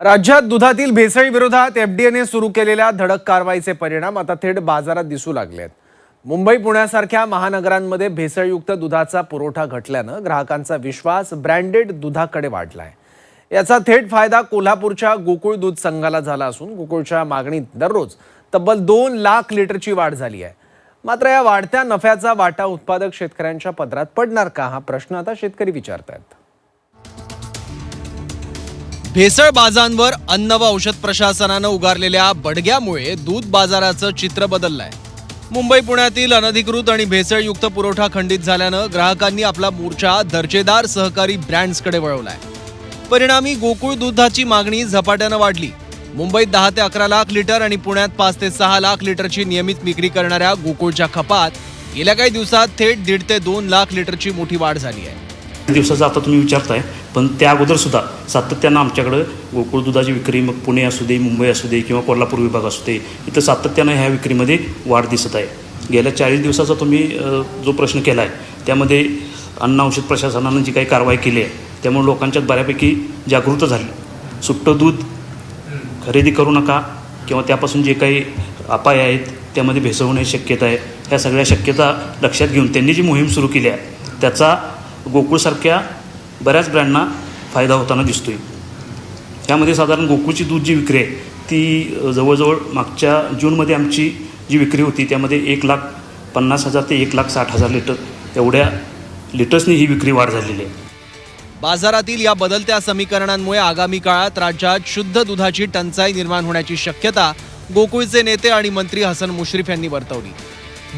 राज्यात दुधातील भेसळीविरोधात एफडीएने सुरू केलेल्या धडक कारवाईचे परिणाम आता थेट बाजारात दिसू लागले आहेत। मुंबई पुण्यासारख्या महानगरांमध्ये भेसळयुक्त दुधाचा पुरवठा घटल्यानं ग्राहकांचा विश्वास ब्रँडेड दुधाकडे वाढलाय। याचा थेट फायदा कोल्हापूरच्या गोकुळ दूध संघाला झाला असून गोकुळच्या मागणीत दररोज तब्बल 2 लाख लिटरची वाढ झाली आहे। मात्र या वाढत्या नफ्याचा वाटा उत्पादक शेतकऱ्यांच्या पदरात पडणार का, हा प्रश्न आता शेतकरी विचारतात। भेसळबाजांवर अन्न व औषध प्रशासनानं उगारलेल्या बडग्यामुळे दूध बाजाराचं चित्र बदललंय। मुंबई पुण्यातील अनधिकृत आणि भेसळयुक्त पुरवठा खंडित झाल्यानं ग्राहकांनी आपला मोर्चा दर्जेदार सहकारी ब्रँड्सकडे वळवलाय। परिणामी गोकुळ दुधाची मागणी झपाट्यानं वाढली। मुंबईत 10 ते 11 लाख लिटर आणि पुण्यात 5 ते 6 लाख लिटरची नियमित विक्री करणाऱ्या गोकुळच्या खपात गेल्या काही दिवसात थेट 1.5 ते 2 लाख लिटरची मोठी वाढ झाली आहे। दिवसाचा आता तुम्ही विचारताय, पण त्या अगोदर सुद्धा सातत्यानं आमच्याकडे गोकुळ दुधाची विक्री, मग पुणे असू दे, मुंबई असू दे किंवा कोल्हापूर विभाग असू दे, इथं सातत्यानं ह्या विक्रीमध्ये वाढ दिसत आहे। गेल्या 40 दिवसाचा तुम्ही जो प्रश्न केला आहे त्यामध्ये अन्न औषध प्रशासनानं जी काही कारवाई केली आहे त्यामुळे लोकांच्यात बऱ्यापैकी जागृत झाली। सुट्टं दूध खरेदी करू नका किंवा त्यापासून जे काही अपाय आहेत त्यामध्ये भेसळ होण्याची शक्यता आहे, ह्या सगळ्या शक्यता लक्षात घेऊन त्यांनी जी मोहीम सुरू केली आहे त्याचा गोकुळसारख्या बऱ्याच ब्रँडना फायदा होताना दिसतोय। त्यामध्ये साधारण गोकुळची दूध जी विक्री आहे ती जवळजवळ मागच्या जूनमध्ये आमची जी विक्री होती त्यामध्ये 1,50,000 ते 1,60,000 लिटर एवढ्या लिटर्सनी ही विक्री वाढ झालेली आहे। बाजारातील या बदलत्या समीकरणांमुळे आगामी काळात राज्यात शुद्ध दुधाची टंचाई निर्माण होण्याची शक्यता गोकुळचे नेते आणि मंत्री हसन मुश्रीफ यांनी वर्तवली।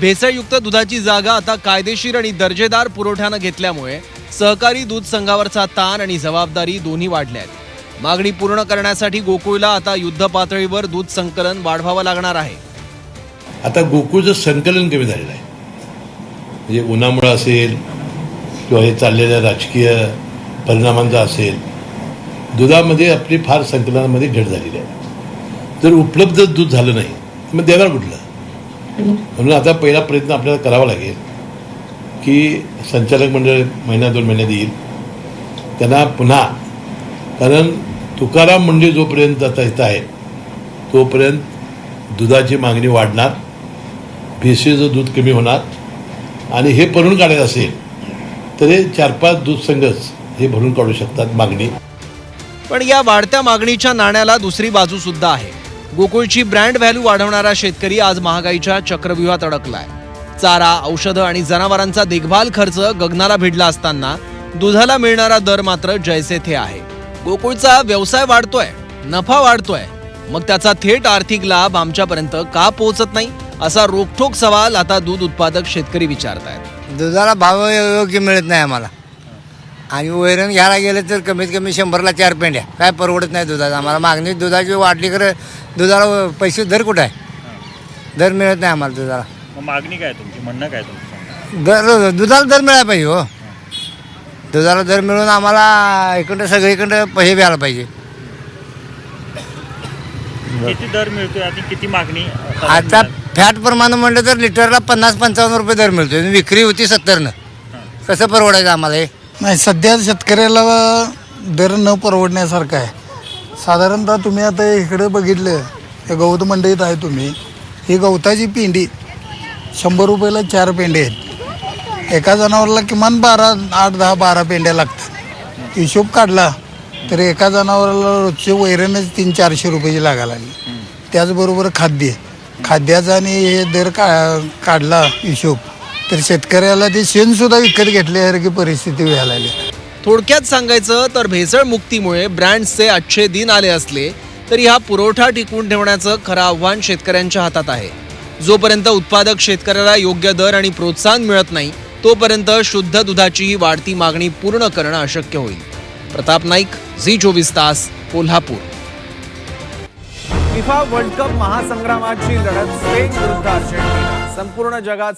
भेसळयुक्त दुधाची जागा आता कायदेशीर आणि दर्जेदार पुरवठ्यानं घेतल्यामुळे सहकारी दूध संघावरचा ताण आणि जबाबदारी दोन्ही वाढल्या आहेत। मागणी पूर्ण करण्यासाठी गोकुळला आता युद्ध पातळीवर दूध संकलन वाढवावं लागणार आहे। आता गोकुळचं संकलन कमी झालेलं आहे, म्हणजे उन्हामुळे असेल किंवा हे चाललेल्या राजकीय परिणामांचा असेल, दुधामध्ये आपली फार संकलनामध्ये घट झालेली आहे। जर उपलब्ध दूध झालं नाही मग देणार कुठलं? म्हणून आता पहिला प्रयत्न आपल्याला करावा लागेल की संचालक मंडळ महिना 2 महिन्यात येईल, त्यांना पुन्हा, कारण तुकाराम मंडळी जोपर्यंत आता इथं आहे तोपर्यंत दुधाची मागणी वाढणार, भेसळीचं दूध कमी होणार आणि हे भरून काढायचं असेल तर हे 4-5 दूध संघच हे भरून काढू शकतात मागणी। पण या वाढत्या मागणीच्या नाण्याला दुसरी बाजू सुद्धा आहे। गोकुळची ब्रँड व्हॅल्यू वाढवणारा शेतकरी आज महागाईच्या चक्रव्यूहात अडकलाय। चारा, औषधं आणि जनावरांचा देखभाल खर्च गगनाला भिडला असताना दुधाला मिळणारा दर मात्र जैसे थे आहे। गोकुळचा व्यवसाय वाढतोय, नफा वाढतोय, मग त्याचा थेट आर्थिक लाभ आमच्यापर्यंत का पोहोचत नाही, असा रोखठोक सवाल आता दूध उत्पादक शेतकरी विचारतायत। दुधाला भाव योग्य मिळत नाही आम्हाला, आणि वैरण घ्यायला गेलं तर कमीत कमी 100ला 4 पेंड्या, काय परवडत नाही दुधाचा आम्हाला। मागणी दुधाची वाढली, खरं दुधाला पैसे दर कुठं आहे? दर मिळत नाही आम्हाला दुधाला। मागणी काय तुमची, म्हणणं काय तुमचं? दर दुधाला दर मिळायला पाहिजे हो। दुधाला दर मिळून आम्हाला इकडं सगळीकडं हे व्हायला पाहिजे। किती दर मिळतोय आणि किती मागणी? आता फॅट प्रमाण म्हणलं तर लिटरला 50-55 रुपये दर मिळतोय, विक्री होती 70नं। कसं परवडायचं आम्हाला हे? नाही, सध्या शेतकऱ्याला दर न परवडण्यासारखं आहे। साधारणतः तुम्ही आता इकडे बघितलं, या गवत मंडईत आहे तुम्ही, ही गवताची पेंडी 100 रुपयाला 4 पेंडे आहेत। एका जनावराला किमान 8-10-12 पेंड्या लागतात। हिशोब काढला तर एका जनावराला रोजचे वैरणच 300-400 रुपयाची लागायला लागली। त्याचबरोबर खाद्याचा आणि हे दर काढला हिशोब तर शेतकऱ्याला ते शेणसुद्धा विकत घेतल्यासारखी परिस्थिती व्हायला लागली। थोडक्यात सांगायचं तर भेसळ मुक्तीमुळे ब्रँड्सचे अच्छे दिन आले असले तरी हा पुरवठा टिकवून ठेवण्याचं खरं आव्हान शेतकऱ्यांच्या हातात आहे। जोपर्यंत उत्पादक शेतकऱ्याला योग्य दर आणि प्रोत्साहन मिळत नाही तोपर्यंत शुद्ध दुधाची ही वाढती मागणी पूर्ण करणं अशक्य होईल। प्रताप नाईक, झी24 तास, कोल्हापूर। फिफा वर्ल्ड कप महासंग्रामाची लढत स्पेन विरुद्ध अर्जेंटिना, संपूर्ण जगाचं